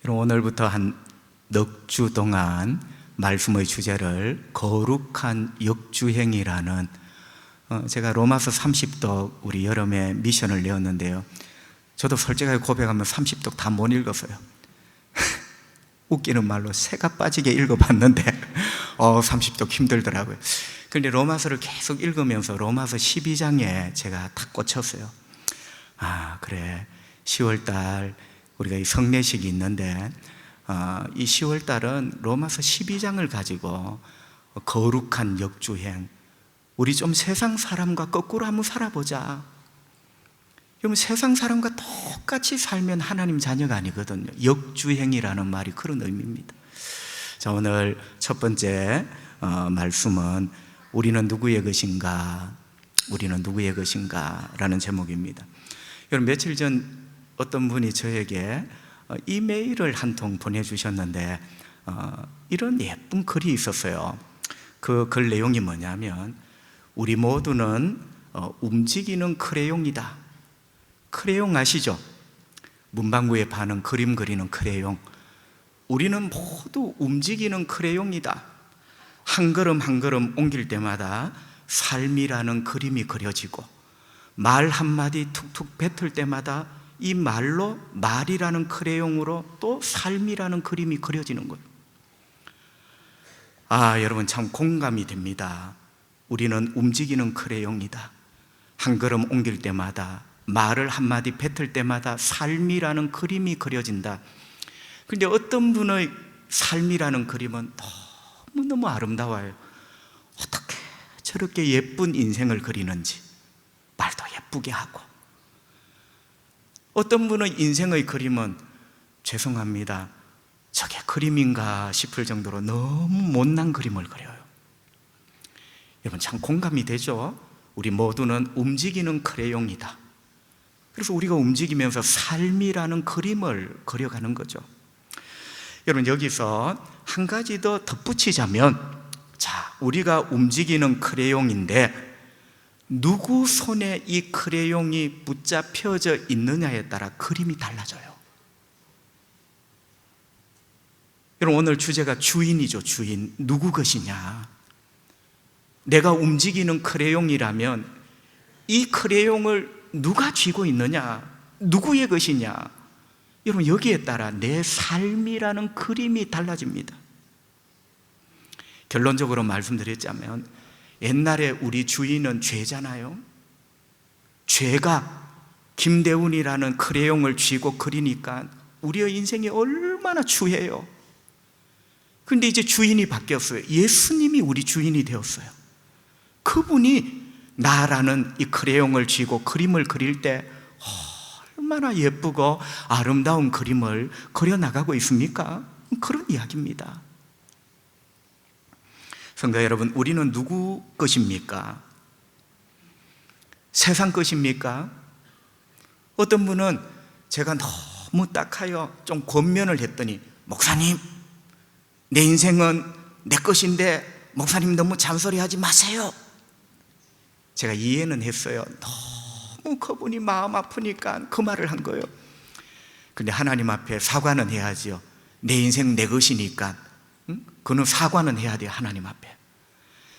오늘부터 한 넉 주 동안 말씀의 주제를 거룩한 역주행이라는 제가 로마서 30독 우리 여름에 미션을 내었는데요. 저도 솔직하게 고백하면 30독 다 못 읽었어요. 웃기는 말로 새가 빠지게 읽어봤는데 30독 힘들더라고요. 그런데 로마서를 계속 읽으면서 로마서 12장에 제가 탁 꽂혔어요. 아, 그래, 10월달 우리가 이 성례식이 있는데 이 10월달은 로마서 12장을 가지고 거룩한 역주행, 우리 좀 세상 사람과 거꾸로 한번 살아보자. 그러면 세상 사람과 똑같이 살면 하나님 자녀가 아니거든요. 역주행이라는 말이 그런 의미입니다. 자, 오늘 첫 번째 말씀은 우리는 누구의 것인가? 우리는 누구의 것인가? 라는 제목입니다. 여러분, 며칠 전 어떤 분이 저에게 이메일을 한 통 보내주셨는데 이런 예쁜 글이 있었어요. 그 글 내용이 뭐냐면, 우리 모두는 움직이는 크레용이다. 크레용 아시죠? 문방구에 파는 그림 그리는 크레용. 우리는 모두 움직이는 크레용이다. 한 걸음 한 걸음 옮길 때마다 삶이라는 그림이 그려지고, 말 한마디 툭툭 뱉을 때마다 이 말로, 말이라는 크레용으로 또 삶이라는 그림이 그려지는 거예요. 여러분, 참 공감이 됩니다. 우리는 움직이는 크레용이다. 한 걸음 옮길 때마다, 말을 한마디 뱉을 때마다 삶이라는 그림이 그려진다. 그런데 어떤 분의 삶이라는 그림은 너무너무 아름다워요. 어떻게 저렇게 예쁜 인생을 그리는지, 말도 예쁘게 하고. 어떤 분의 인생의 그림은 죄송합니다, 저게 그림인가 싶을 정도로 너무 못난 그림을 그려요. 여러분, 참 공감이 되죠? 우리 모두는 움직이는 크레용이다. 그래서 우리가 움직이면서 삶이라는 그림을 그려가는 거죠. 여러분, 여기서 한 가지 더 덧붙이자면, 자, 우리가 움직이는 크레용인데 누구 손에 이 크레용이 붙잡혀져 있느냐에 따라 그림이 달라져요. 여러분, 오늘 주제가 주인이죠. 주인. 누구 것이냐? 내가 움직이는 크레용이라면 이 크레용을 누가 쥐고 있느냐? 누구의 것이냐? 여러분, 여기에 따라 내 삶이라는 그림이 달라집니다. 결론적으로 말씀드렸자면, 옛날에 우리 주인은 죄잖아요. 죄가 김대훈이라는 크레용을 쥐고 그리니까 우리의 인생이 얼마나 추해요. 그런데 이제 주인이 바뀌었어요. 예수님이 우리 주인이 되었어요. 그분이 나라는 이 크레용을 쥐고 그림을 그릴 때 얼마나 예쁘고 아름다운 그림을 그려나가고 있습니까? 그런 이야기입니다. 성도 여러분, 우리는 누구 것입니까? 세상 것입니까? 어떤 분은 제가 너무 딱하여 좀 권면을 했더니, 목사님, 내 인생은 내 것인데 목사님 너무 잔소리하지 마세요. 제가 이해는 했어요. 너무 그분이 마음 아프니까 그 말을 한 거예요. 근데 하나님 앞에 사과는 해야지요. 내 인생 내 것이니까 그는 사과는 해야 돼요. 하나님 앞에.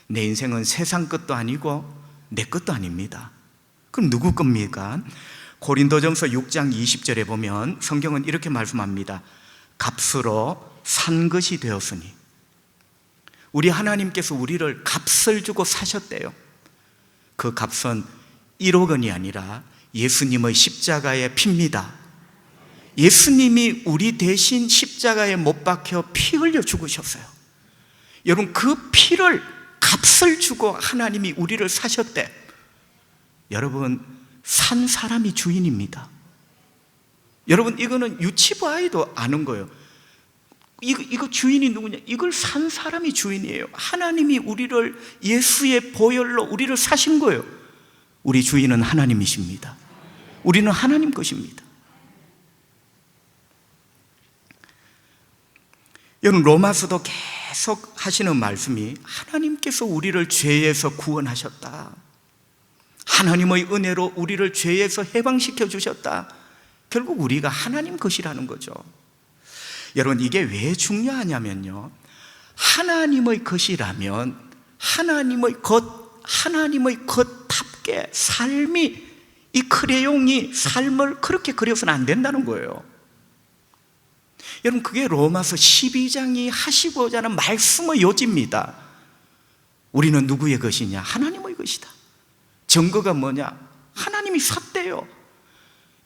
내 인생은 세상 것도 아니고 내 것도 아닙니다. 그럼 누구 겁니까? 고린도전서 6장 20절에 보면 성경은 이렇게 말씀합니다. 값으로 산 것이 되었으니. 우리 하나님께서 우리를 값을 주고 사셨대요. 그 값은 1억 원이 아니라 예수님의 십자가의 피입니다. 예수님이 우리 대신 십자가에 못 박혀 피 흘려 죽으셨어요. 여러분, 그 피를, 값을 주고 하나님이 우리를 사셨대. 여러분, 산 사람이 주인입니다. 여러분, 이거는 유치부 아이도 아는 거예요. 이거 주인이 누구냐? 이걸 산 사람이 주인이에요. 하나님이 우리를 예수의 보혈로 우리를 사신 거예요. 우리 주인은 하나님이십니다. 우리는 하나님 것입니다. 여러분, 로마서도 계속 하시는 말씀이 하나님께서 우리를 죄에서 구원하셨다. 하나님의 은혜로 우리를 죄에서 해방시켜 주셨다. 결국 우리가 하나님 것이라는 거죠. 여러분, 이게 왜 중요하냐면요, 하나님의 것이라면 하나님의 것답게 삶이, 이 크레용이 삶을 그렇게 그려서는 안 된다는 거예요. 여러분, 그게 로마서 12장이 하시고자 하는 말씀의 요지입니다. 우리는 누구의 것이냐? 하나님의 것이다. 증거가 뭐냐? 하나님이 샀대요.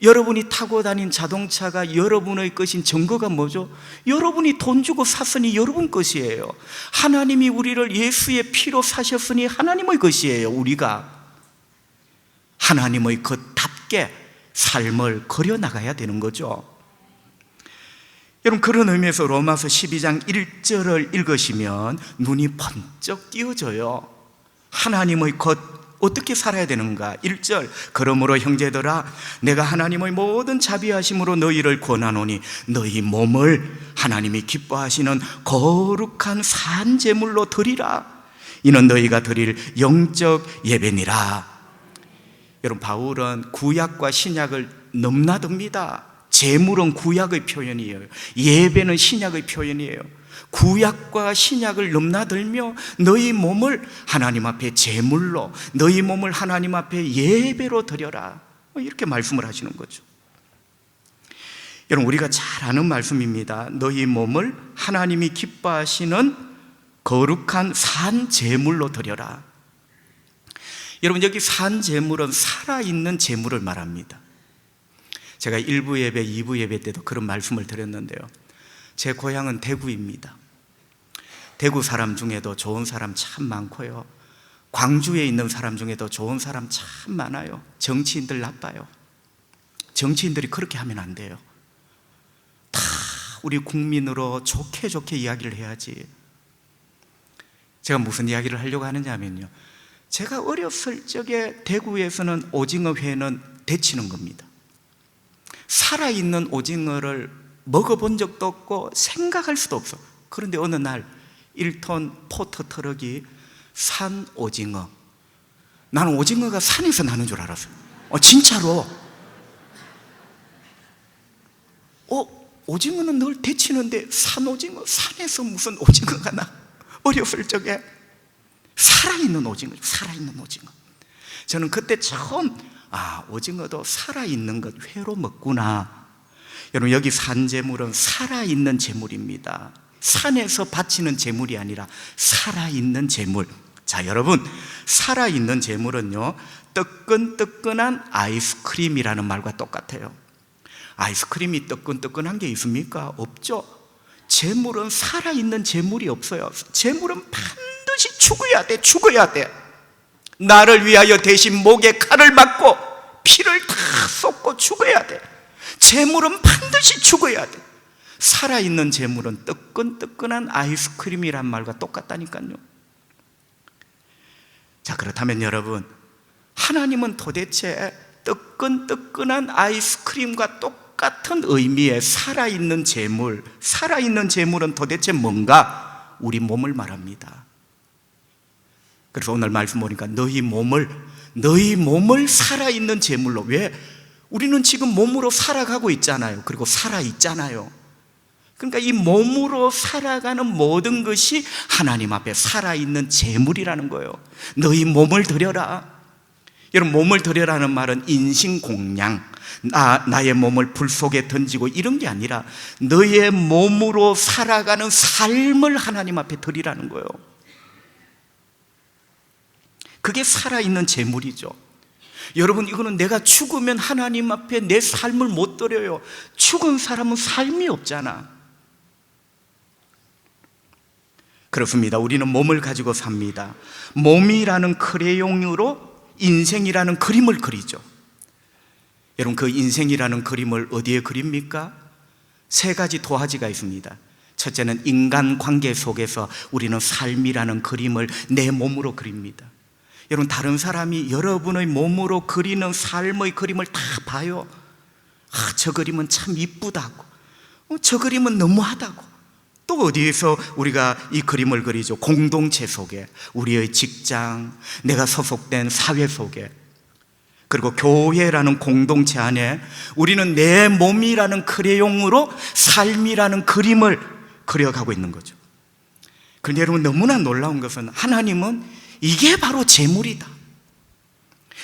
여러분이 타고 다닌 자동차가 여러분의 것인 증거가 뭐죠? 여러분이 돈 주고 샀으니 여러분 것이에요. 하나님이 우리를 예수의 피로 사셨으니 하나님의 것이에요. 우리가 하나님의 것답게 삶을 그려나가야 되는 거죠. 여러분, 그런 의미에서 로마서 12장 1절을 읽으시면 눈이 번쩍 띄어져요. 하나님의 것 어떻게 살아야 되는가? 1절, 그러므로 형제들아, 내가 하나님의 모든 자비하심으로 너희를 권하노니 너희 몸을 하나님이 기뻐하시는 거룩한 산 제물로 드리라. 이는 너희가 드릴 영적 예배니라. 여러분, 바울은 구약과 신약을 넘나듭니다. 제물은 구약의 표현이에요. 예배는 신약의 표현이에요. 구약과 신약을 넘나들며 너희 몸을 하나님 앞에 제물로, 너희 몸을 하나님 앞에 예배로 드려라, 이렇게 말씀을 하시는 거죠. 여러분, 우리가 잘 아는 말씀입니다. 너희 몸을 하나님이 기뻐하시는 거룩한 산 제물로 드려라. 여러분, 여기 산 제물은 살아있는 제물을 말합니다. 제가 1부 예배, 2부 예배 때도 그런 말씀을 드렸는데요, 제 고향은 대구입니다. 대구 사람 중에도 좋은 사람 참 많고요, 광주에 있는 사람 중에도 좋은 사람 참 많아요. 정치인들 나빠요. 정치인들이 그렇게 하면 안 돼요. 다 우리 국민으로 좋게 좋게 이야기를 해야지. 제가 무슨 이야기를 하려고 하느냐면요, 제가 어렸을 적에 대구에서는 오징어 회는 데치는 겁니다. 살아있는 오징어를 먹어본 적도 없고 생각할 수도 없어. 그런데 어느 날 1톤 포터 트럭이 산 오징어, 나는 오징어가 산에서 나는 줄 알았어요. 진짜로. 오징어는 늘 데치는데 산 오징어, 산에서 무슨 오징어가 나? 어렸을 적에 살아있는 오징어, 살아있는 오징어. 저는 그때 처음 오징어도 살아있는 것 회로 먹구나. 여러분, 여기 산 제물은 살아있는 제물입니다. 산에서 바치는 제물이 아니라 살아있는 제물. 자, 여러분, 살아있는 제물은요, 뜨끈뜨끈한 아이스크림이라는 말과 똑같아요. 아이스크림이 뜨끈뜨끈한 게 있습니까? 없죠. 제물은 살아있는 제물이 없어요. 제물은 반드시 죽어야 돼. 죽어야 돼. 나를 위하여 대신 목에 칼을 맞고 피를 다 쏟고 죽어야 돼. 제물은 반드시 죽어야 돼. 살아있는 제물은 뜨끈뜨끈한 아이스크림이란 말과 똑같다니까요. 자, 그렇다면 여러분, 하나님은 도대체 뜨끈뜨끈한 아이스크림과 똑같은 의미의 살아있는 제물, 살아있는 제물은 도대체 뭔가? 우리 몸을 말합니다. 그래서 오늘 말씀 보니까 너희 몸을 살아있는 제물로. 왜? 우리는 지금 몸으로 살아가고 있잖아요. 그리고 살아있잖아요. 그러니까 이 몸으로 살아가는 모든 것이 하나님 앞에 살아있는 제물이라는 거예요. 너희 몸을 드려라. 여러분, 몸을 드려라는 말은 인신공양, 나의 몸을 불 속에 던지고 이런 게 아니라 너의 몸으로 살아가는 삶을 하나님 앞에 드리라는 거예요. 그게 살아있는 제물이죠. 여러분, 이거는 내가 죽으면 하나님 앞에 내 삶을 못 드려요. 죽은 사람은 삶이 없잖아. 그렇습니다. 우리는 몸을 가지고 삽니다. 몸이라는 크레용으로 인생이라는 그림을 그리죠. 여러분, 그 인생이라는 그림을 어디에 그립니까? 세 가지 도화지가 있습니다. 첫째는 인간관계 속에서 우리는 삶이라는 그림을 내 몸으로 그립니다. 여러분, 다른 사람이 여러분의 몸으로 그리는 삶의 그림을 다 봐요. 저 그림은 참 이쁘다고, 저 그림은 너무하다고. 또 어디에서 우리가 이 그림을 그리죠? 공동체 속에, 우리의 직장, 내가 소속된 사회 속에. 그리고 교회라는 공동체 안에 우리는 내 몸이라는 크레용으로 삶이라는 그림을 그려가고 있는 거죠. 그런데 여러분, 너무나 놀라운 것은 하나님은 이게 바로 재물이다.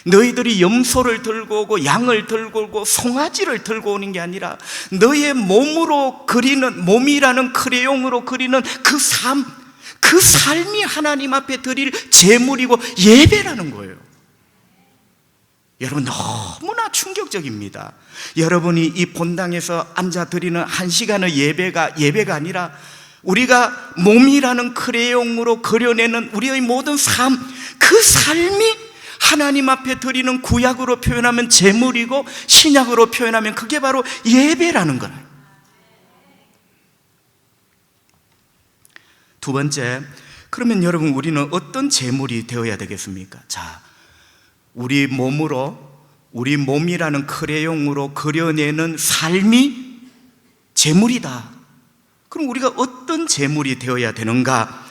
너희들이 염소를 들고 오고 양을 들고 오고 송아지를 들고 오는 게 아니라 너의 몸으로 그리는, 몸이라는 크레용으로 그리는 그 삶이 하나님 앞에 드릴 재물이고 예배라는 거예요. 여러분, 너무나 충격적입니다. 여러분이 이 본당에서 앉아 드리는 한 시간의 예배가 아니라 우리가 몸이라는 크레용으로 그려내는 우리의 모든 삶, 그 삶이 하나님 앞에 드리는, 구약으로 표현하면 제물이고 신약으로 표현하면 그게 바로 예배라는 거예요. 두 번째, 그러면 여러분, 우리는 어떤 제물이 되어야 되겠습니까? 자, 우리 몸이라는 크레용으로 그려내는 삶이 제물이다. 그럼 우리가 어떤 제물이 되어야 되는가?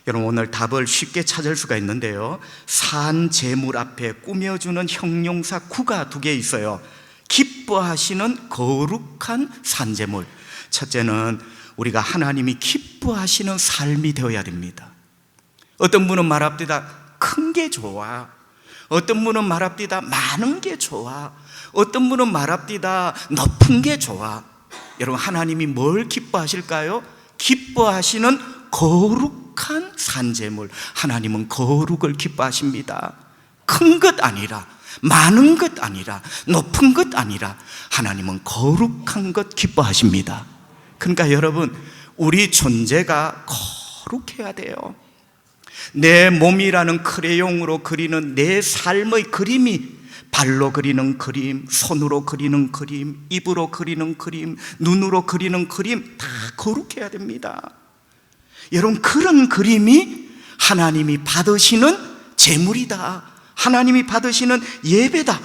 여러분, 오늘 답을 쉽게 찾을 수가 있는데요, 산 제물 앞에 꾸며주는 형용사 구가 두 개 있어요. 기뻐하시는 거룩한 산제물. 첫째는 우리가 하나님이 기뻐하시는 삶이 되어야 됩니다. 어떤 분은 말합니다, 큰 게 좋아. 어떤 분은 말합니다, 많은 게 좋아. 어떤 분은 말합니다, 높은 게 좋아. 여러분, 하나님이 뭘 기뻐하실까요? 기뻐하시는 거룩한 산제물. 하나님은 거룩을 기뻐하십니다. 큰 것 아니라, 많은 것 아니라, 높은 것 아니라 하나님은 거룩한 것 기뻐하십니다. 그러니까 여러분, 우리 존재가 거룩해야 돼요. 내 몸이라는 크레용으로 그리는 내 삶의 그림이 발로 그리는 그림, 손으로 그리는 그림, 입으로 그리는 그림, 눈으로 그리는 그림 다 거룩해야 됩니다. 여러분, 그런 그림이 하나님이 받으시는 제물이다. 하나님이 받으시는 예배다.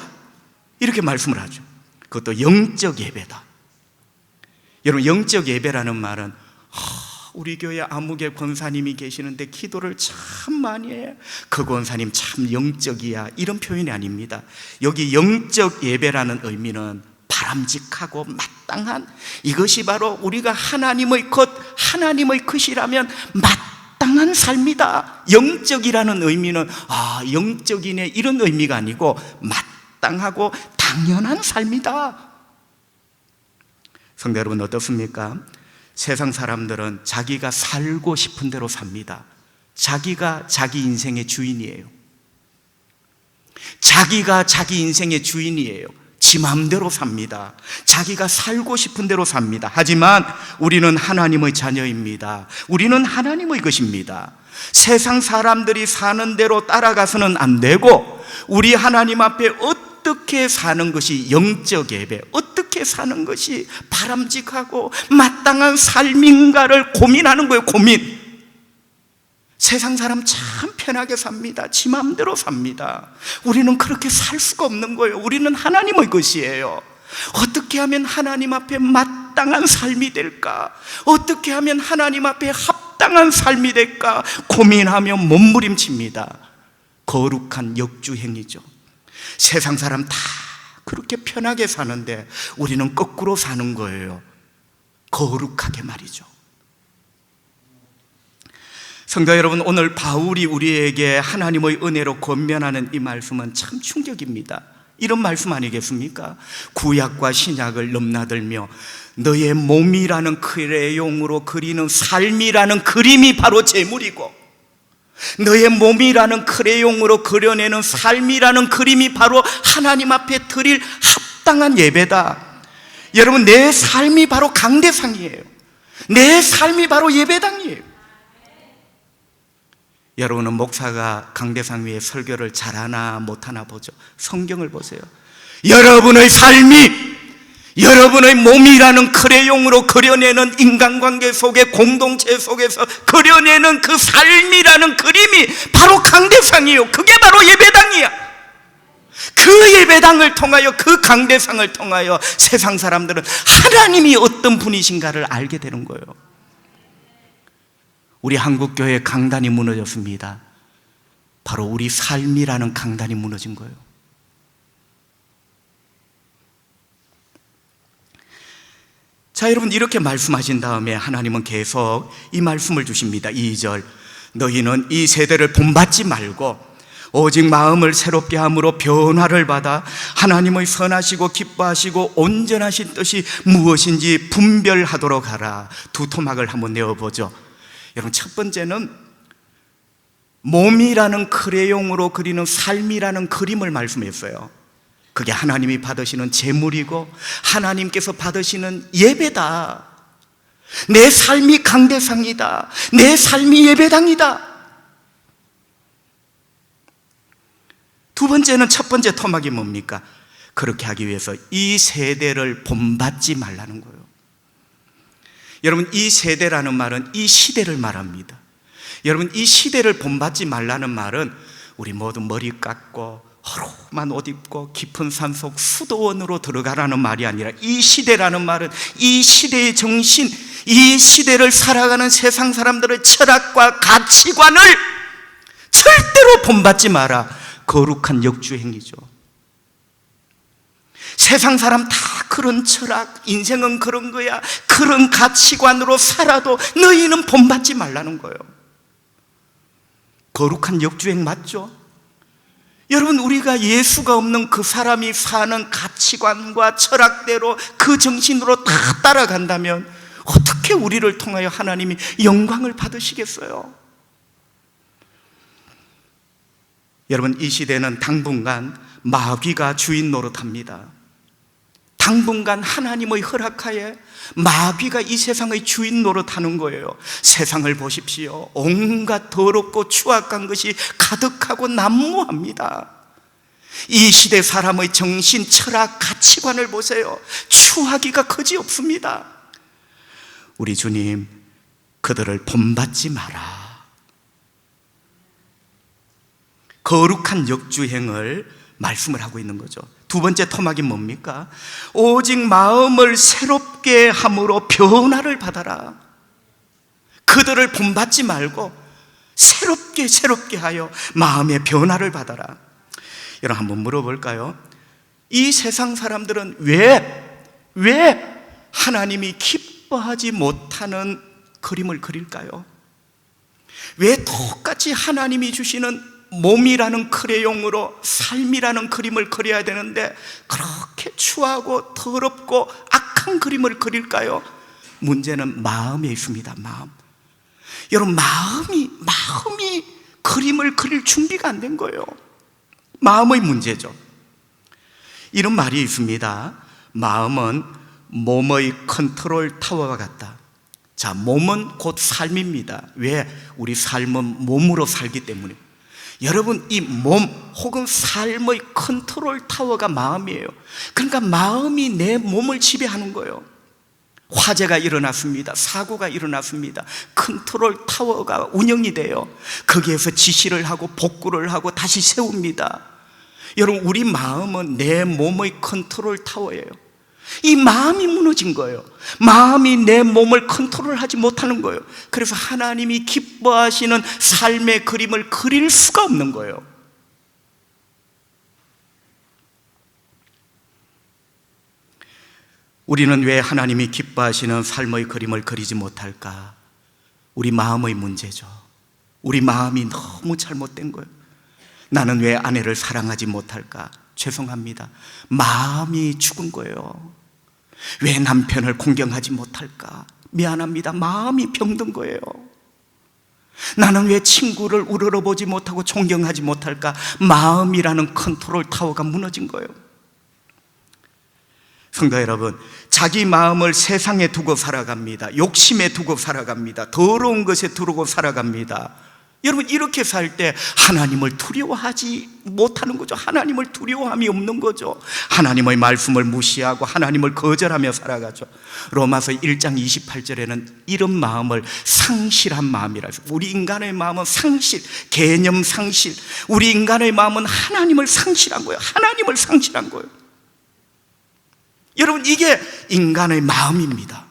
이렇게 말씀을 하죠. 그것도 영적 예배다. 여러분, 영적 예배라는 말은 우리 교회 아무개 권사님이 계시는데 기도를 참 많이 해요. 그 권사님 참 영적이야, 이런 표현이 아닙니다. 여기 영적 예배라는 의미는 바람직하고 마땅한, 이것이 바로 우리가 하나님의 것이라면 마땅한 삶이다. 영적이라는 의미는 영적이네, 이런 의미가 아니고 마땅하고 당연한 삶이다. 성도 여러분, 어떻습니까? 세상 사람들은 자기가 살고 싶은 대로 삽니다. 자기가 자기 인생의 주인이에요. 자기가 자기 인생의 주인이에요. 지 마음대로 삽니다. 자기가 살고 싶은 대로 삽니다. 하지만 우리는 하나님의 자녀입니다. 우리는 하나님의 것입니다. 세상 사람들이 사는 대로 따라가서는 안 되고, 우리 하나님 앞에 어떻게 사는 것이 영적 예배, 어떻게 사는 것이 바람직하고 마땅한 삶인가를 고민하는 거예요. 고민. 세상 사람 참 편하게 삽니다. 지 마음대로 삽니다. 우리는 그렇게 살 수가 없는 거예요. 우리는 하나님의 것이에요. 어떻게 하면 하나님 앞에 마땅한 삶이 될까? 어떻게 하면 하나님 앞에 합당한 삶이 될까? 고민하며 몸부림칩니다. 거룩한 역주행이죠. 세상 사람 다 그렇게 편하게 사는데 우리는 거꾸로 사는 거예요. 거룩하게 말이죠. 성도 여러분, 오늘 바울이 우리에게 하나님의 은혜로 권면하는 이 말씀은 참 충격입니다. 이런 말씀 아니겠습니까? 구약과 신약을 넘나들며 너의 몸이라는 크레용으로 그리는 삶이라는 그림이 바로 제물이고, 너의 몸이라는 크레용으로 그려내는 삶이라는 그림이 바로 하나님 앞에 드릴 합당한 예배다. 여러분, 내 삶이 바로 강대상이에요. 내 삶이 바로 예배당이에요. 여러분은 목사가 강대상 위에 설교를 잘하나 못하나 보죠. 성경을 보세요. 여러분의 삶이, 여러분의 몸이라는 크레용으로 그려내는 인간관계 속에, 공동체 속에서 그려내는 그 삶이라는 그림이 바로 강대상이에요. 그게 바로 예배당이야. 그 예배당을 통하여, 그 강대상을 통하여 세상 사람들은 하나님이 어떤 분이신가를 알게 되는 거예요. 우리 한국교회 강단이 무너졌습니다. 바로 우리 삶이라는 강단이 무너진 거예요. 자, 여러분, 이렇게 말씀하신 다음에 하나님은 계속 이 말씀을 주십니다. 2절, 너희는 이 세대를 본받지 말고 오직 마음을 새롭게 함으로 변화를 받아 하나님의 선하시고 기뻐하시고 온전하신 뜻이 무엇인지 분별하도록 하라. 두 토막을 한번 내어보죠. 여러분, 첫 번째는 몸이라는 크레용으로 그리는 삶이라는 그림을 말씀했어요. 그게 하나님이 받으시는 제물이고 하나님께서 받으시는 예배다. 내 삶이 강대상이다. 내 삶이 예배당이다. 두 번째는, 첫 번째 토막이 뭡니까? 그렇게 하기 위해서 이 세대를 본받지 말라는 거예요. 여러분, 이 세대라는 말은 이 시대를 말합니다. 여러분, 이 시대를 본받지 말라는 말은 우리 모두 머리 깎고 허름한 옷 입고 깊은 산속 수도원으로 들어가라는 말이 아니라, 이 시대라는 말은 이 시대의 정신, 이 시대를 살아가는 세상 사람들의 철학과 가치관을 절대로 본받지 마라. 거룩한 역주행이죠. 세상 사람 다 그런 철학, 인생은 그런 거야, 그런 가치관으로 살아도 너희는 본받지 말라는 거예요. 거룩한 역주행 맞죠? 여러분, 우리가 예수가 없는 그 사람이 사는 가치관과 철학대로 그 정신으로 다 따라간다면 어떻게 우리를 통하여 하나님이 영광을 받으시겠어요? 여러분, 이 시대는 당분간 마귀가 주인 노릇합니다. 당분간 하나님의 허락하에 마귀가 이 세상의 주인 노릇하는 거예요. 세상을 보십시오. 온갖 더럽고 추악한 것이 가득하고 난무합니다. 이 시대 사람의 정신, 철학, 가치관을 보세요. 추하기가 그지없습니다. 우리 주님, 그들을 본받지 마라. 거룩한 역주행을 말씀을 하고 있는 거죠. 두 번째 토막이 뭡니까? 오직 마음을 새롭게 함으로 변화를 받아라. 그들을 본받지 말고 새롭게 하여 마음의 변화를 받아라. 여러분, 한번 물어볼까요? 이 세상 사람들은 왜 하나님이 기뻐하지 못하는 그림을 그릴까요? 왜 똑같이 하나님이 주시는 몸이라는 크레용으로 삶이라는 그림을 그려야 되는데 그렇게 추하고 더럽고 악한 그림을 그릴까요? 문제는 마음에 있습니다. 마음. 여러분, 마음이 그림을 그릴 준비가 안 된 거예요. 마음의 문제죠. 이런 말이 있습니다. 마음은 몸의 컨트롤 타워와 같다. 자, 몸은 곧 삶입니다. 왜? 우리 삶은 몸으로 살기 때문에. 여러분, 이 몸 혹은 삶의 컨트롤 타워가 마음이에요. 그러니까 마음이 내 몸을 지배하는 거예요. 화재가 일어났습니다. 사고가 일어났습니다. 컨트롤 타워가 운영이 돼요. 거기에서 지시를 하고 복구를 하고 다시 세웁니다. 여러분, 우리 마음은 내 몸의 컨트롤 타워예요. 이 마음이 무너진 거예요. 마음이 내 몸을 컨트롤하지 못하는 거예요. 그래서 하나님이 기뻐하시는 삶의 그림을 그릴 수가 없는 거예요. 우리는 왜 하나님이 기뻐하시는 삶의 그림을 그리지 못할까? 우리 마음의 문제죠. 우리 마음이 너무 잘못된 거예요. 나는 왜 아내를 사랑하지 못할까? 죄송합니다. 마음이 죽은 거예요. 왜 남편을 공경하지 못할까? 미안합니다. 마음이 병든 거예요. 나는 왜 친구를 우러러보지 못하고 존경하지 못할까? 마음이라는 컨트롤 타워가 무너진 거예요. 성도 여러분, 자기 마음을 세상에 두고 살아갑니다. 욕심에 두고 살아갑니다. 더러운 것에 두고 살아갑니다. 여러분, 이렇게 살 때 하나님을 두려워하지 못하는 거죠. 하나님을 두려워함이 없는 거죠. 하나님의 말씀을 무시하고 하나님을 거절하며 살아가죠. 로마서 1장 28절에는 이런 마음을 상실한 마음이라 해서, 우리 인간의 마음은 상실, 개념 상실. 우리 인간의 마음은 하나님을 상실한 거예요. 하나님을 상실한 거예요. 여러분, 이게 인간의 마음입니다.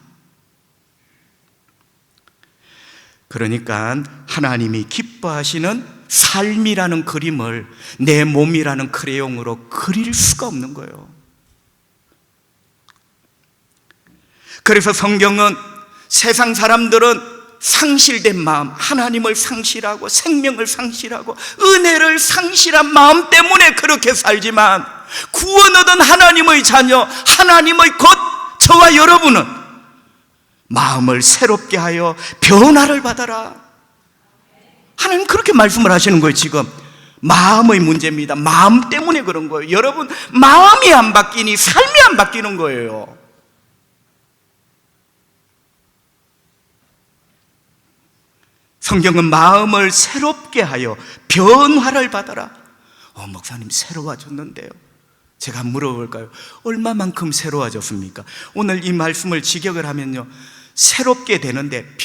그러니까 하나님이 기뻐하시는 삶이라는 그림을 내 몸이라는 크레용으로 그릴 수가 없는 거예요. 그래서 성경은 세상 사람들은 상실된 마음, 하나님을 상실하고 생명을 상실하고 은혜를 상실한 마음 때문에 그렇게 살지만, 구원 얻은 하나님의 자녀, 하나님의 곧 저와 여러분은 마음을 새롭게 하여 변화를 받아라. 하나님 그렇게 말씀을 하시는 거예요. 지금 마음의 문제입니다. 마음 때문에 그런 거예요. 여러분, 마음이 안 바뀌니 삶이 안 바뀌는 거예요. 성경은 마음을 새롭게 하여 변화를 받아라. 목사님 새로워졌는데요. 제가 물어볼까요? 얼마만큼 새로워졌습니까? 오늘 이 말씀을 직역을 하면요, 새롭게 되는데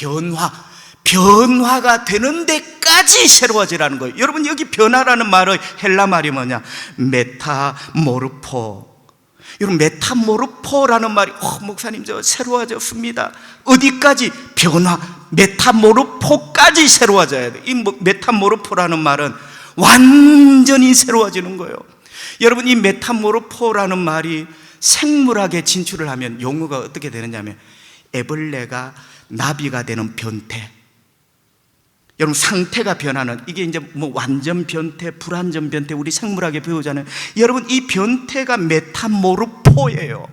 변화가 되는 데까지 새로워지라는 거예요. 여러분, 여기 변화라는 말의 헬라 말이 뭐냐? 메타모르포. 여러분, 메타모르포라는 말이 목사님 저 새로워졌습니다. 어디까지? 변화, 메타모르포까지 새로워져야 돼. 이 메타모르포라는 말은 완전히 새로워지는 거예요. 여러분, 이 메타모르포라는 말이 생물학에 진출을 하면 용어가 어떻게 되느냐면, 애벌레가 나비가 되는 변태. 여러분, 상태가 변하는, 이게 이제 뭐 완전 변태, 불완전 변태, 우리 생물학에 배우잖아요. 여러분, 이 변태가 메타모르포예요.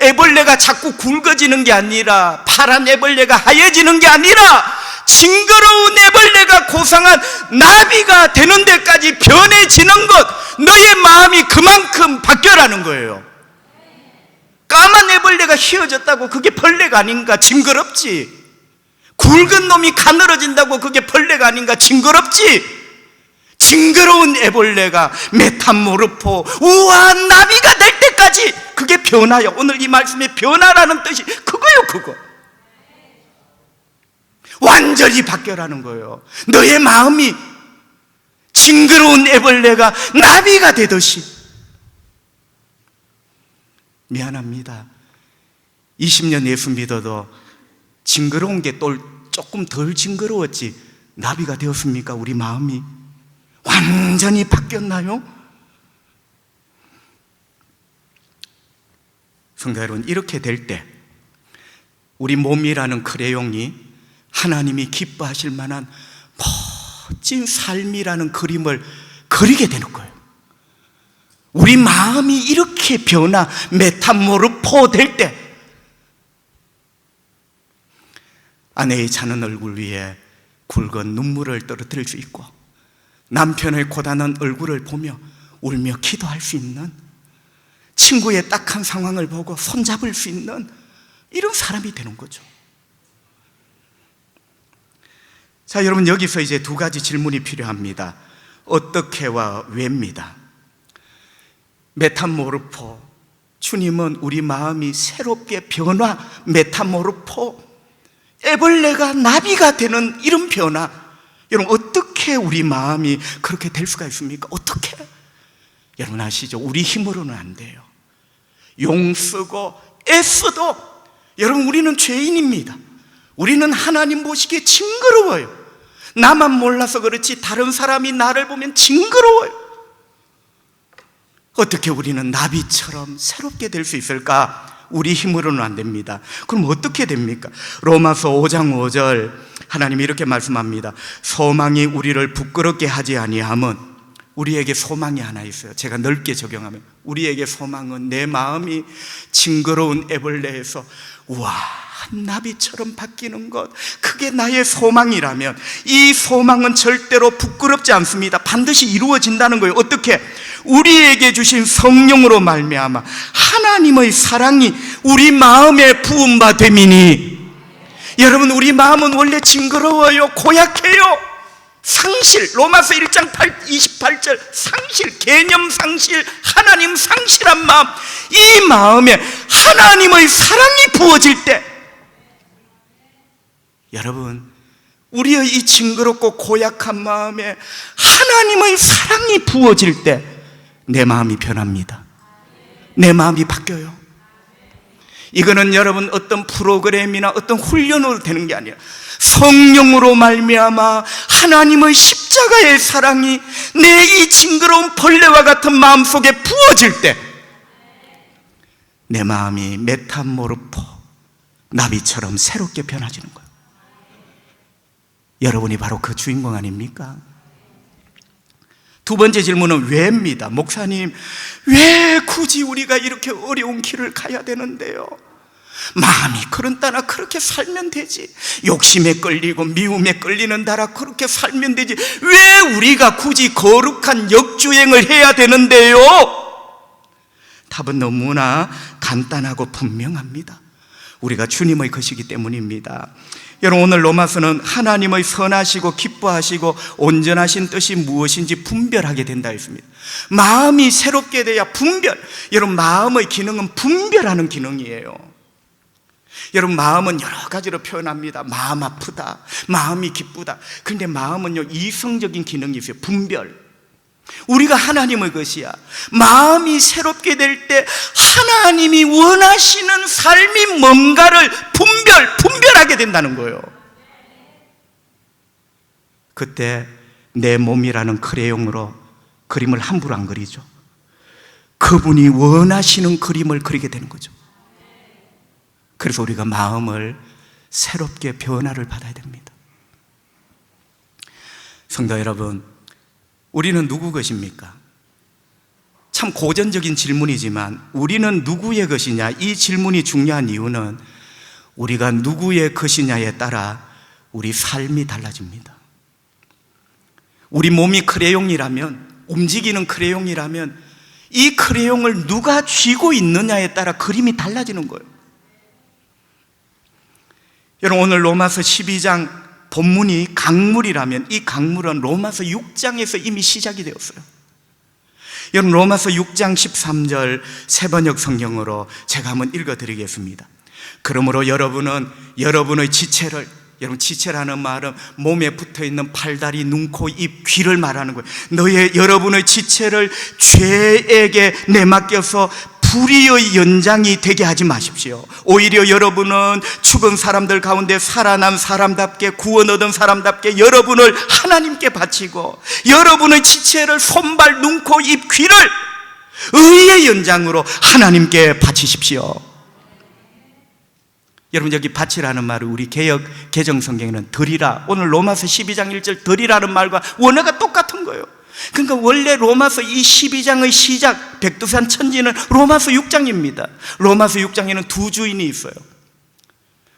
애벌레가 자꾸 굵어지는 게 아니라, 파란 애벌레가 하얘지는 게 아니라, 징그러운 애벌레가 고상한 나비가 되는 데까지 변해지는 것, 너의 마음이 그만큼 바뀌어라는 거예요. 까만 애벌레가 휘어졌다고 그게 벌레가 아닌가? 징그럽지. 굵은 놈이 가늘어진다고 그게 벌레가 아닌가? 징그럽지. 징그러운 애벌레가 메타모르포, 우아한 나비가 될 때까지 그게 변화요. 오늘 이 말씀의 변화라는 뜻이 그거요, 그거. 완전히 바뀌어라는 거예요. 너의 마음이 징그러운 애벌레가 나비가 되듯이. 미안합니다. 20년 예수 믿어도 징그러운 게 또 조금 덜 징그러웠지 나비가 되었습니까? 우리 마음이 완전히 바뀌었나요? 성도 여러분, 이렇게 될 때 우리 몸이라는 크레용이 하나님이 기뻐하실 만한 멋진 삶이라는 그림을 그리게 되는 거예요. 우리 마음이 이렇게 변화, 메타모르포 될 때 아내의 자는 얼굴 위에 굵은 눈물을 떨어뜨릴 수 있고, 남편의 고단한 얼굴을 보며 울며 기도할 수 있는, 친구의 딱한 상황을 보고 손잡을 수 있는 이런 사람이 되는 거죠. 자, 여러분, 여기서 이제 두 가지 질문이 필요합니다. 어떻게와 왜입니다. 메타모르포, 주님은 우리 마음이 새롭게 변화, 메타모르포, 애벌레가 나비가 되는 이런 변화. 여러분, 어떻게 우리 마음이 그렇게 될 수가 있습니까? 어떻게? 여러분 아시죠? 우리 힘으로는 안 돼요. 용 쓰고 애써도, 여러분, 우리는 죄인입니다. 우리는 하나님 보시기에 징그러워요. 나만 몰라서 그렇지 다른 사람이 나를 보면 징그러워요. 어떻게 우리는 나비처럼 새롭게 될 수 있을까? 우리 힘으로는 안 됩니다. 그럼 어떻게 됩니까? 로마서 5장 5절 하나님이 이렇게 말씀합니다. 소망이 우리를 부끄럽게 하지 아니함은, 우리에게 소망이 하나 있어요. 제가 넓게 적용하면 우리에게 소망은 내 마음이 징그러운 애벌레에서 우아한 나비처럼 바뀌는 것, 그게 나의 소망이라면 이 소망은 절대로 부끄럽지 않습니다. 반드시 이루어진다는 거예요. 어떻게? 우리에게 주신 성령으로 말미암아 하나님의 사랑이 우리 마음에 부음바 됨이니. 여러분, 우리 마음은 원래 징그러워요. 고약해요. 상실, 로마서 1장 28절 상실, 개념 상실, 하나님 상실한 마음, 이 마음에 하나님의 사랑이 부어질 때, 여러분, 우리의 이 징그럽고 고약한 마음에 하나님의 사랑이 부어질 때 내 마음이 변합니다. 내 마음이 바뀌어요. 이거는 여러분 어떤 프로그램이나 어떤 훈련으로 되는 게 아니라 성령으로 말미암아 하나님의 십자가의 사랑이 내 이 징그러운 벌레와 같은 마음속에 부어질 때 내 마음이 메타모르포, 나비처럼 새롭게 변화지는 거예요. 여러분이 바로 그 주인공 아닙니까? 두 번째 질문은 왜입니다. 목사님, 왜 굳이 우리가 이렇게 어려운 길을 가야 되는데요? 마음이 그런 따라 그렇게 살면 되지. 욕심에 끌리고 미움에 끌리는 따라 그렇게 살면 되지. 왜 우리가 굳이 거룩한 역주행을 해야 되는데요? 답은 너무나 간단하고 분명합니다. 우리가 주님의 것이기 때문입니다. 여러분, 오늘 로마서는 하나님의 선하시고 기뻐하시고 온전하신 뜻이 무엇인지 분별하게 된다 했습니다. 마음이 새롭게 돼야 분별. 여러분, 마음의 기능은 분별하는 기능이에요. 여러분, 마음은 여러 가지로 표현합니다. 마음 아프다, 마음이 기쁘다. 그런데 마음은요, 이성적인 기능이 있어요. 분별. 우리가 하나님의 것이야. 마음이 새롭게 될 때 하나님이 원하시는 삶이 뭔가를 분별하게 된다는 거예요. 그때 내 몸이라는 크레용으로 그림을 함부로 안 그리죠. 그분이 원하시는 그림을 그리게 되는 거죠. 그래서 우리가 마음을 새롭게 변화를 받아야 됩니다. 성도 여러분, 우리는 누구 것입니까? 참 고전적인 질문이지만 우리는 누구의 것이냐, 이 질문이 중요한 이유는 우리가 누구의 것이냐에 따라 우리 삶이 달라집니다. 우리 몸이 크레용이라면, 움직이는 크레용이라면 이 크레용을 누가 쥐고 있느냐에 따라 그림이 달라지는 거예요. 여러분, 오늘 로마서 12장 본문이 강물이라면 이 강물은 로마서 6장에서 이미 시작이 되었어요. 여러분, 로마서 6장 13절 새번역 성경으로 제가 한번 읽어드리겠습니다. 그러므로 여러분은 여러분의 지체를, 여러분, 지체라는 말은 몸에 붙어있는 팔다리, 눈, 코, 입, 귀를 말하는 거예요. 여러분의 지체를 죄에게 내맡겨서 불의의 연장이 되게 하지 마십시오. 오히려 여러분은 죽은 사람들 가운데 살아난 사람답게, 구원 얻은 사람답게 여러분을 하나님께 바치고 여러분의 지체를 손발, 눈, 코, 입, 귀를 의의 연장으로 하나님께 바치십시오. 여러분, 여기 바치라는 말을 우리 개역 개정 성경에는 드리라, 오늘 로마서 12장 1절 드리라는 말과 원어가 똑같은 거예요. 그러니까 원래 로마서 이 12장의 시작, 백두산 천지는 로마서 6장입니다. 로마서 6장에는 두 주인이 있어요.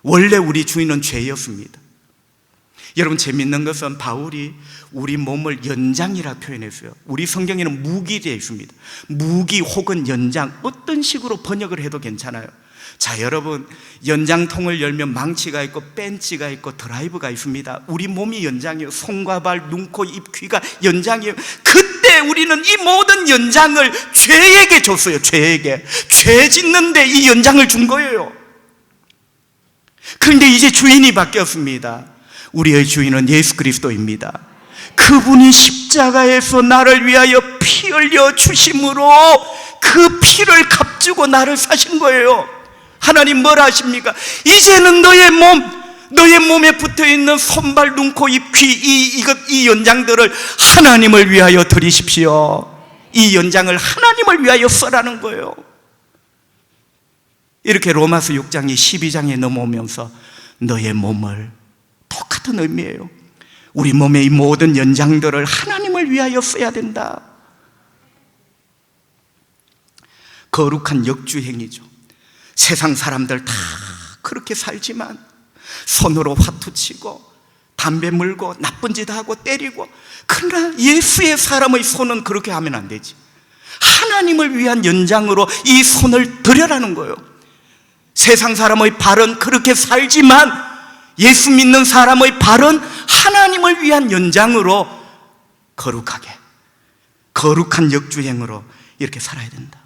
원래 우리 주인은 죄였습니다. 여러분, 재밌는 것은 바울이 우리 몸을 연장이라 표현했어요. 우리 성경에는 무기되어 있습니다. 무기 혹은 연장, 어떤 식으로 번역을 해도 괜찮아요. 자, 여러분, 연장통을 열면 망치가 있고 벤치가 있고 드라이브가 있습니다. 우리 몸이 연장이에요. 손과 발, 눈, 코, 입, 귀가 연장이에요. 그때 우리는 이 모든 연장을 죄에게 줬어요. 죄에게. 죄 짓는데 이 연장을 준 거예요. 그런데 이제 주인이 바뀌었습니다. 우리의 주인은 예수 그리스도입니다. 그분이 십자가에서 나를 위하여 피 흘려 주심으로 그 피를 값주고 나를 사신 거예요. 하나님 뭐라 하십니까? 이제는 너의 몸에 붙어있는 손발, 눈, 코, 입, 귀, 이 연장들을 하나님을 위하여 드리십시오. 이 연장을 하나님을 위하여 써라는 거예요. 이렇게 로마서 6장이 12장에 넘어오면서 너의 몸을, 똑같은 의미예요. 우리 몸의 이 모든 연장들을 하나님을 위하여 써야 된다. 거룩한 역주행이죠. 세상 사람들 다 그렇게 살지만 손으로 화투 치고 담배 물고 나쁜 짓 하고 때리고, 그러나 예수의 사람의 손은 그렇게 하면 안 되지. 하나님을 위한 연장으로 이 손을 들여라는 거예요. 세상 사람의 발은 그렇게 살지만 예수 믿는 사람의 발은 하나님을 위한 연장으로 거룩하게, 거룩한 역주행으로 이렇게 살아야 된다.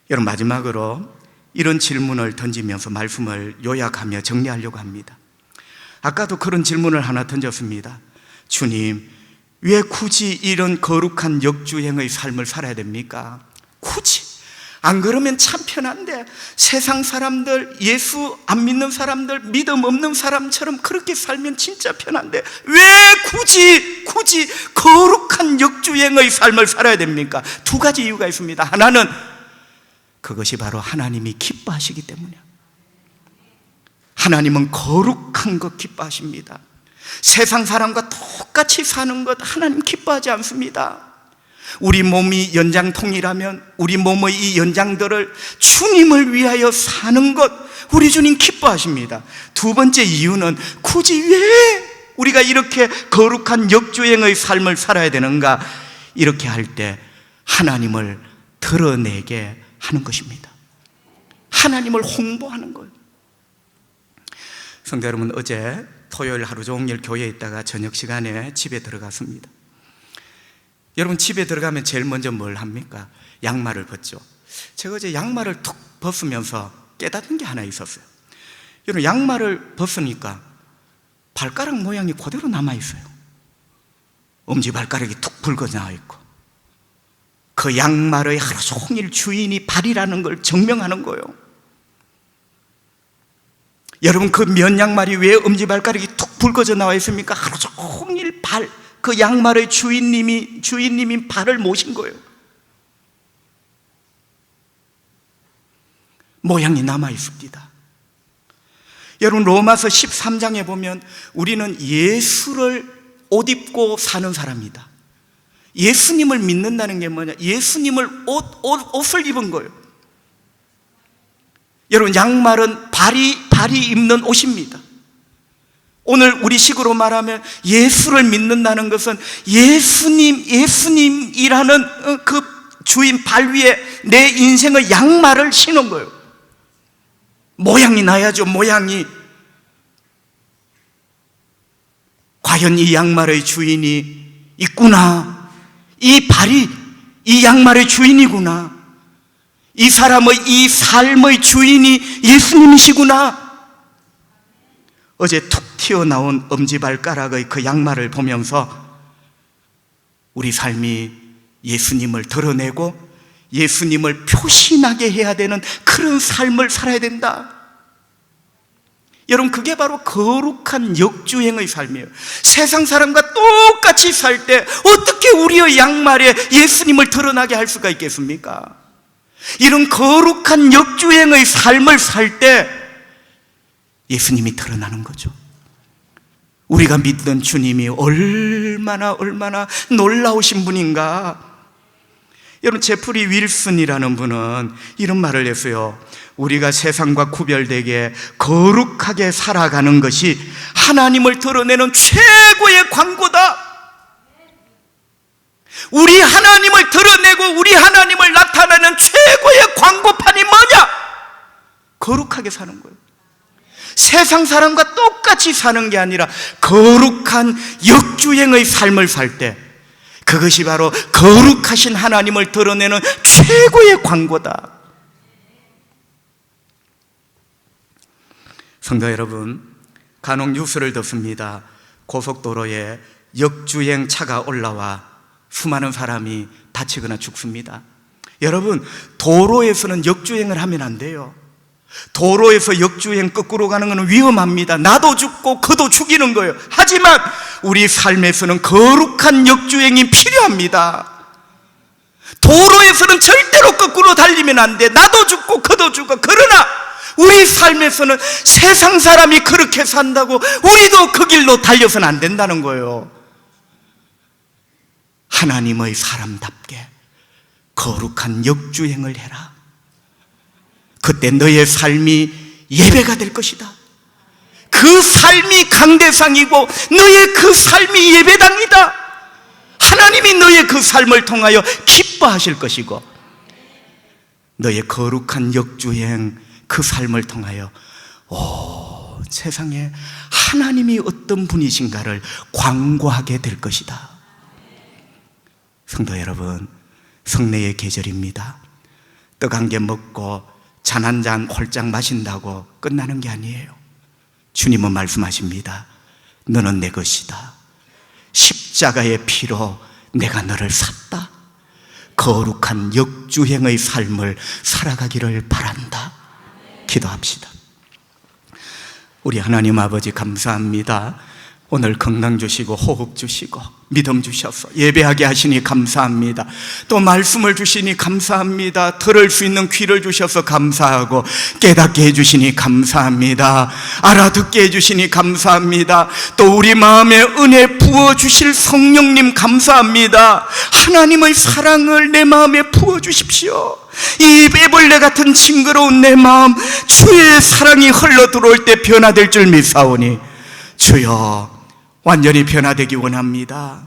여러분, 마지막으로 이런 질문을 던지면서 말씀을 요약하며 정리하려고 합니다. 아까도 그런 질문을 하나 던졌습니다. 주님, 왜 굳이 이런 거룩한 역주행의 삶을 살아야 됩니까? 굳이? 안 그러면 참 편한데, 세상 사람들, 예수 안 믿는 사람들, 믿음 없는 사람처럼 그렇게 살면 진짜 편한데 왜 굳이 거룩한 역주행의 삶을 살아야 됩니까? 두 가지 이유가 있습니다. 하나는 그것이 바로 하나님이 기뻐하시기 때문이에요. 하나님은 거룩한 것 기뻐하십니다. 세상 사람과 똑같이 사는 것 하나님 기뻐하지 않습니다. 우리 몸이 연장통이라면 우리 몸의 이 연장들을 주님을 위하여 사는 것 우리 주님 기뻐하십니다. 두 번째 이유는 굳이 왜 우리가 이렇게 거룩한 역주행의 삶을 살아야 되는가? 이렇게 할 때 하나님을 드러내게 하는 것입니다. 하나님을 홍보하는 거예요. 성도 여러분, 어제 토요일 하루 종일 교회에 있다가 저녁 시간에 집에 들어갔습니다. 여러분, 집에 들어가면 제일 먼저 뭘 합니까? 양말을 벗죠. 제가 어제 양말을 툭 벗으면서 깨닫는 게 하나 있었어요. 여러분, 양말을 벗으니까 발가락 모양이 그대로 남아있어요. 엄지발가락이 툭 붉어 나와 있고, 그 양말의 하루 종일 주인이 발이라는 걸 증명하는 거예요. 여러분, 그 면 양말이 왜 엄지발가락이 툭 붉어져 나와 있습니까? 하루 종일 발, 그 양말의 주인님이 발을 모신 거예요. 모양이 남아 있습니다. 여러분, 로마서 13장에 보면 우리는 예수를 옷 입고 사는 사람이다. 예수님을 믿는다는 게 뭐냐? 예수님을 옷을 입은 거예요. 여러분, 양말은 발이 입는 옷입니다. 오늘 우리 식으로 말하면 예수를 믿는다는 것은 예수님이라는 그 주인 발 위에 내 인생의 양말을 신은 거예요. 모양이 나야죠. 모양이. 과연 이 양말의 주인이 있구나. 이 발이 이 양말의 주인이구나. 이 사람의 이 삶의 주인이 예수님이시구나. 어제 툭 튀어나온 엄지발가락의 그 양말을 보면서 우리 삶이 예수님을 드러내고 예수님을 표시나게 해야 되는 그런 삶을 살아야 된다. 여러분, 그게 바로 거룩한 역주행의 삶이에요. 세상 사람과 똑같이 살 때 어떻게 우리의 양말에 예수님을 드러나게 할 수가 있겠습니까? 이런 거룩한 역주행의 삶을 살 때 예수님이 드러나는 거죠. 우리가 믿던 주님이 얼마나 놀라우신 분인가. 여러분, 제프리 윌슨이라는 분은 이런 말을 했어요. 우리가 세상과 구별되게 거룩하게 살아가는 것이 하나님을 드러내는 최고의 광고다. 우리 하나님을 드러내고 우리 하나님을 나타내는 최고의 광고판이 뭐냐? 거룩하게 사는 거예요. 세상 사람과 똑같이 사는 게 아니라 거룩한 역주행의 삶을 살 때 그것이 바로 거룩하신 하나님을 드러내는 최고의 광고다. 성도 여러분, 간혹 뉴스를 듣습니다. 고속도로에 역주행 차가 올라와 수많은 사람이 다치거나 죽습니다. 여러분, 도로에서는 역주행을 하면 안 돼요. 도로에서 역주행 거꾸로 가는 것은 위험합니다. 나도 죽고 그도 죽이는 거예요. 하지만 우리 삶에서는 거룩한 역주행이 필요합니다. 도로에서는 절대로 거꾸로 달리면 안 돼. 나도 죽고 그도 죽어. 그러나 우리 삶에서는 세상 사람이 그렇게 산다고 우리도 그 길로 달려서는 안 된다는 거예요. 하나님의 사람답게 거룩한 역주행을 해라. 그때 너의 삶이 예배가 될 것이다. 그 삶이 강대상이고 너의 그 삶이 예배당이다. 하나님이 너의 그 삶을 통하여 기뻐하실 것이고 너의 거룩한 역주행 그 삶을 통하여 세상에 하나님이 어떤 분이신가를 광고하게 될 것이다. 성도 여러분, 성례의 계절입니다. 떡 한 개 먹고 잔 한 잔 홀짝 마신다고 끝나는 게 아니에요. 주님은 말씀하십니다. 너는 내 것이다. 십자가의 피로 내가 너를 샀다. 거룩한 역주행의 삶을 살아가기를 바란다. 기도합시다. 우리 하나님 아버지, 감사합니다. 오늘 건강 주시고 호흡 주시고 믿음 주셔서 예배하게 하시니 감사합니다. 또 말씀을 주시니 감사합니다. 들을 수 있는 귀를 주셔서 감사하고 깨닫게 해주시니 감사합니다. 알아듣게 해주시니 감사합니다. 또 우리 마음에 은혜 부어주실 성령님 감사합니다. 하나님의 사랑을 내 마음에 부어주십시오. 이 애벌레 같은 징그러운 내 마음 주의 사랑이 흘러 들어올 때 변화될 줄 믿사오니 주여 완전히 변화되기 원합니다.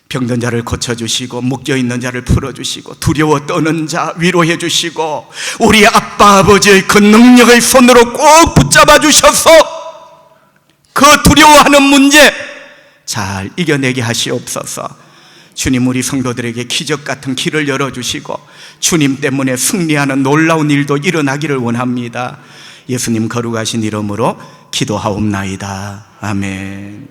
병든 자를 고쳐주시고 묶여있는 자를 풀어주시고 두려워 떠는 자 위로해 주시고 우리 아빠 아버지의 그 능력의 손으로 꼭 붙잡아 주셔서 그 두려워하는 문제 잘 이겨내게 하시옵소서. 주님, 우리 성도들에게 기적 같은 길을 열어주시고 주님 때문에 승리하는 놀라운 일도 일어나기를 원합니다. 예수님 거룩하신 이름으로 기도하옵나이다. 아멘.